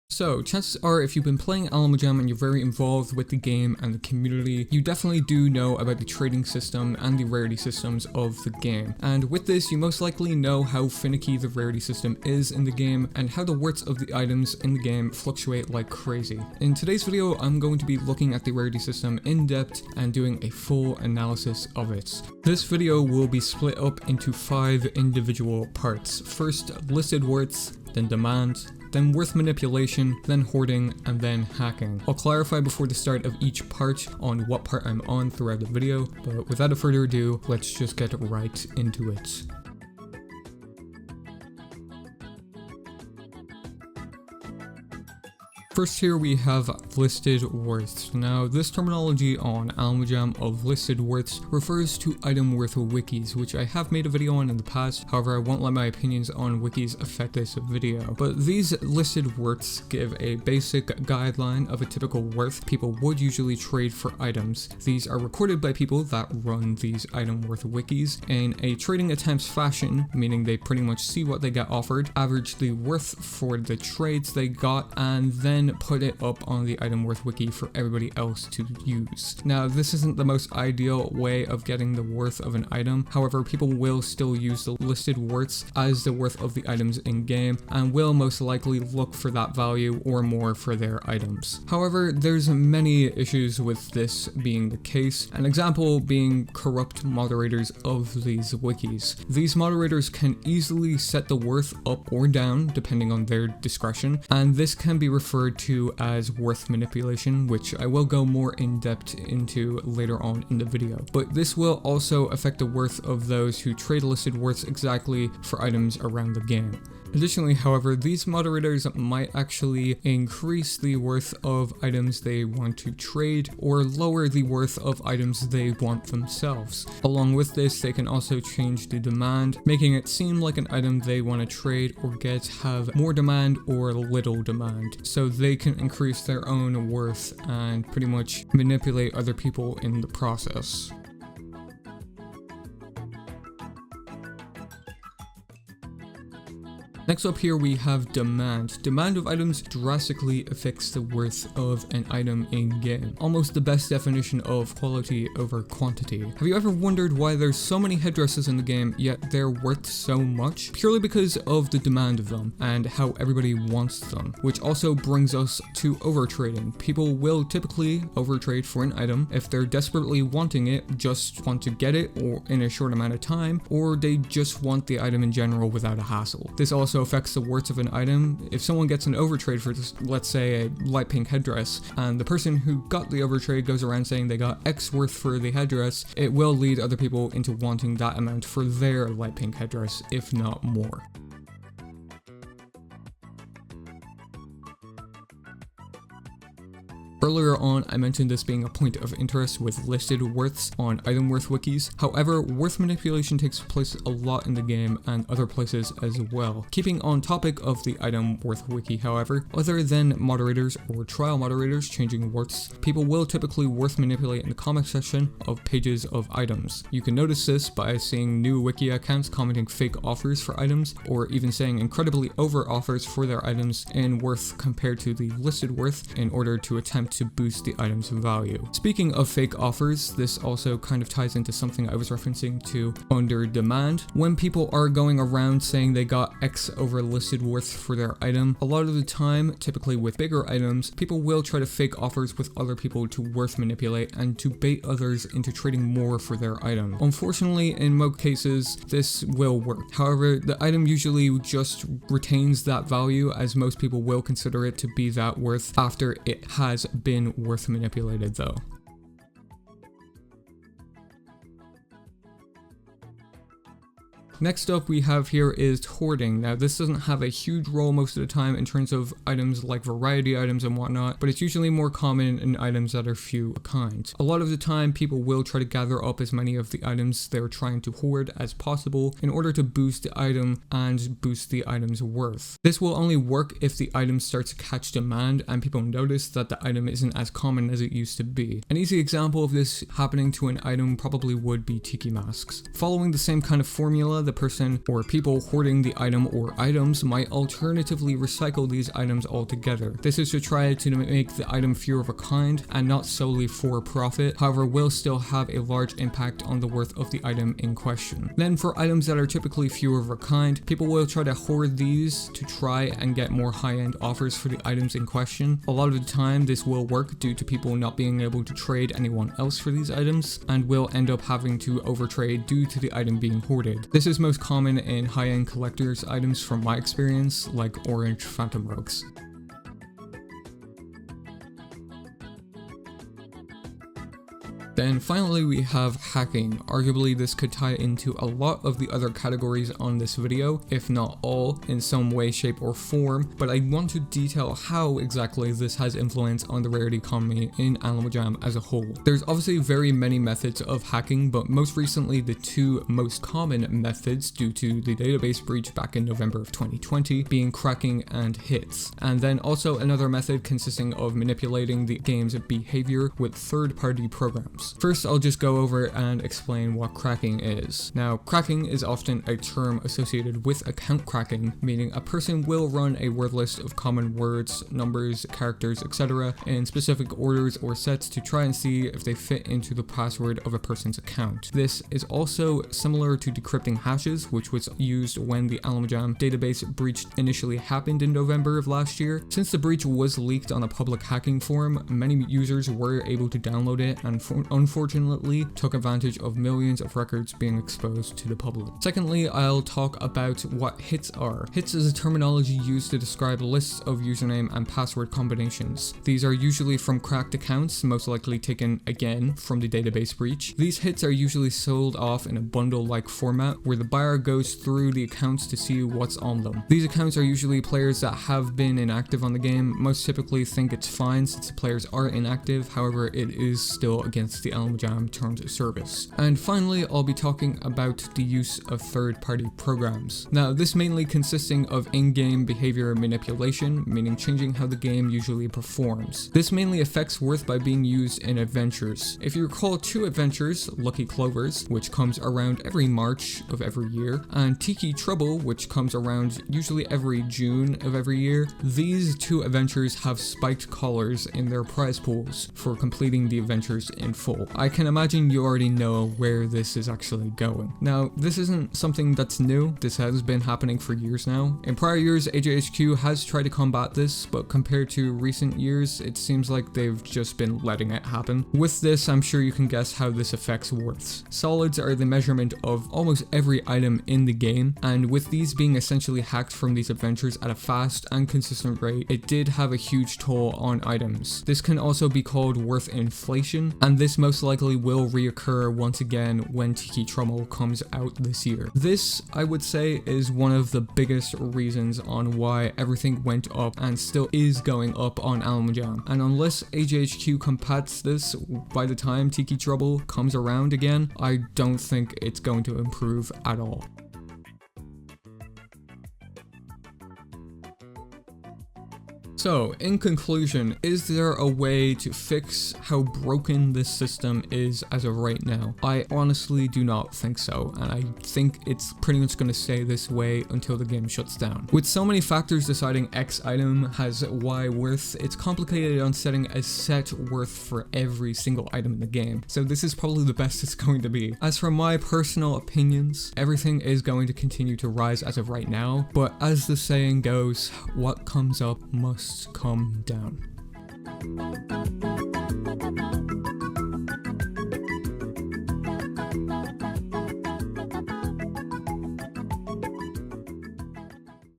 So, chances are if you've been playing Alamo Jam and you're very involved with the game and the community, you definitely do know about the trading system and the rarity systems of the game. And with this, you most likely know how finicky the rarity system is in the game and how the worths of the items in the game fluctuate like crazy. In today's video, I'm going to be looking at the rarity system in depth and doing a full analysis of it. This video will be split up into 5 individual parts. First, listed worths, then demand, then worth manipulation, then hoarding, and then hacking. I'll clarify before the start of each part on what part I'm on throughout the video, but without further ado, let's just get right into it. First here we have listed worths. Now this terminology on Alamo Jam of listed worths refers to item worth wikis, which I have made a video on in the past. However, I won't let my opinions on wikis affect this video. But these listed worths give a basic guideline of a typical worth people would usually trade for items. These are recorded by people that run these item worth wikis in a trading attempts fashion, meaning they pretty much see what they get offered, average the worth for the trades they got, and then put it up on the item worth wiki for everybody else to use. Now this isn't the most ideal way of getting the worth of an item, however people will still use the listed worths as the worth of the items in game and will most likely look for that value or more for their items. However, there's many issues with this being the case, an example being corrupt moderators of these wikis. These moderators can easily set the worth up or down depending on their discretion, and this can be referred to as worth manipulation, which I will go more in depth into later on in the video. But this will also affect the worth of those who trade listed worths exactly for items around the game. Additionally, however, these moderators might actually increase the worth of items they want to trade or lower the worth of items they want themselves. Along with this, they can also change the demand, making it seem like an item they want to trade or get have more demand or little demand, so they can increase their own worth and pretty much manipulate other people in the process. Next up here we have demand. Demand of items drastically affects the worth of an item in game. Almost the best definition of quality over quantity. Have you ever wondered why there's so many headdresses in the game yet they're worth so much? Purely because of the demand of them and how everybody wants them. Which also brings us to overtrading. People will typically overtrade for an item if they're desperately wanting it, just want to get it or in a short amount of time, or they just want the item in general without a hassle. This also affects the worth of an item. If someone gets an overtrade for this, let's say a light pink headdress, and the person who got the overtrade goes around saying they got X worth for the headdress, it will lead other people into wanting that amount for their light pink headdress, if not more. Earlier on, I mentioned this being a point of interest with listed worths on item worth wikis. However, worth manipulation takes place a lot in the game and other places as well. Keeping on topic of the item worth wiki, however, other than moderators or trial moderators changing worths, people will typically worth manipulate in the comment section of pages of items. You can notice this by seeing new wiki accounts commenting fake offers for items, or even saying incredibly over offers for their items in worth compared to the listed worth in order to attempt to boost the item's value. Speaking of fake offers, this also kind of ties into something I was referencing to under demand. When people are going around saying they got X over listed worth for their item, a lot of the time, typically with bigger items, people will try to fake offers with other people to worth manipulate and to bait others into trading more for their item. Unfortunately, in most cases, this will work. However, the item usually just retains that value, as most people will consider it to be that worth after it has been worth manipulated though. Next up we have here is hoarding. Now this doesn't have a huge role most of the time in terms of items like variety items and whatnot, but it's usually more common in items that are few a kind. A lot of the time people will try to gather up as many of the items they're trying to hoard as possible in order to boost the item and boost the item's worth. This will only work if the item starts to catch demand and people notice that the item isn't as common as it used to be. An easy example of this happening to an item probably would be tiki masks. Following the same kind of formula, the person or people hoarding the item or items might alternatively recycle these items altogether. This is to try to make the item fewer of a kind and not solely for profit, however will still have a large impact on the worth of the item in question. Then for items that are typically fewer of a kind, people will try to hoard these to try and get more high-end offers for the items in question. A lot of the time this will work due to people not being able to trade anyone else for these items and will end up having to overtrade due to the item being hoarded. This is most common in high-end collector's items from my experience, like orange phantom rogues. Then finally we have hacking. Arguably this could tie into a lot of the other categories on this video, if not all, in some way, shape or form, but I want to detail how exactly this has influence on the rarity economy in Animal Jam as a whole. There's obviously very many methods of hacking, but most recently the two most common methods due to the database breach back in November of 2020 being cracking and hits. And then also another method consisting of manipulating the game's behavior with third-party programs. First, I'll just go over and explain what cracking is. Now, cracking is often a term associated with account cracking, meaning a person will run a word list of common words, numbers, characters, etc. in specific orders or sets to try and see if they fit into the password of a person's account. This is also similar to decrypting hashes, which was used when the Animal Jam database breach initially happened in November of last year. Since the breach was leaked on a public hacking forum, many users were able to download it and unfortunately took advantage of millions of records being exposed to the public. Secondly, I'll talk about what hits are. Hits is a terminology used to describe lists of username and password combinations. These are usually from cracked accounts, most likely taken again from the database breach. These hits are usually sold off in a bundle-like format where the buyer goes through the accounts to see what's on them. These accounts are usually players that have been inactive on the game. Most typically think it's fine since the players are inactive, however it is still against the Animal Jam terms of service. And finally, I'll be talking about the use of third-party programs. Now, this mainly consisting of in-game behavior manipulation, meaning changing how the game usually performs. This mainly affects worth by being used in adventures. If you recall two adventures, Lucky Clovers, which comes around every March of every year, and Tiki Trouble, which comes around usually every June of every year, these two adventures have spiked collars in their prize pools for completing the adventures in full. I can imagine you already know where this is actually going. Now, this isn't something that's new. This has been happening for years now. In prior years, AJHQ has tried to combat this, but compared to recent years, it seems like they've just been letting it happen. With this, I'm sure you can guess how this affects worths. Solids are the measurement of almost every item in the game, and with these being essentially hacked from these adventures at a fast and consistent rate, it did have a huge toll on items. This can also be called worth inflation, and this most likely will reoccur once again when Tiki Trouble comes out this year. This, I would say, is one of the biggest reasons on why everything went up and still is going up on Animal Jam. And unless AJHQ combats this by the time Tiki Trouble comes around again, I don't think it's going to improve at all. So, in conclusion, is there a way to fix how broken this system is as of right now? I honestly do not think so, and I think it's pretty much going to stay this way until the game shuts down. With so many factors deciding X item has Y worth, it's complicated on setting a set worth for every single item in the game, so this is probably the best it's going to be. As for my personal opinions, everything is going to continue to rise as of right now, but as the saying goes, what comes up must come down.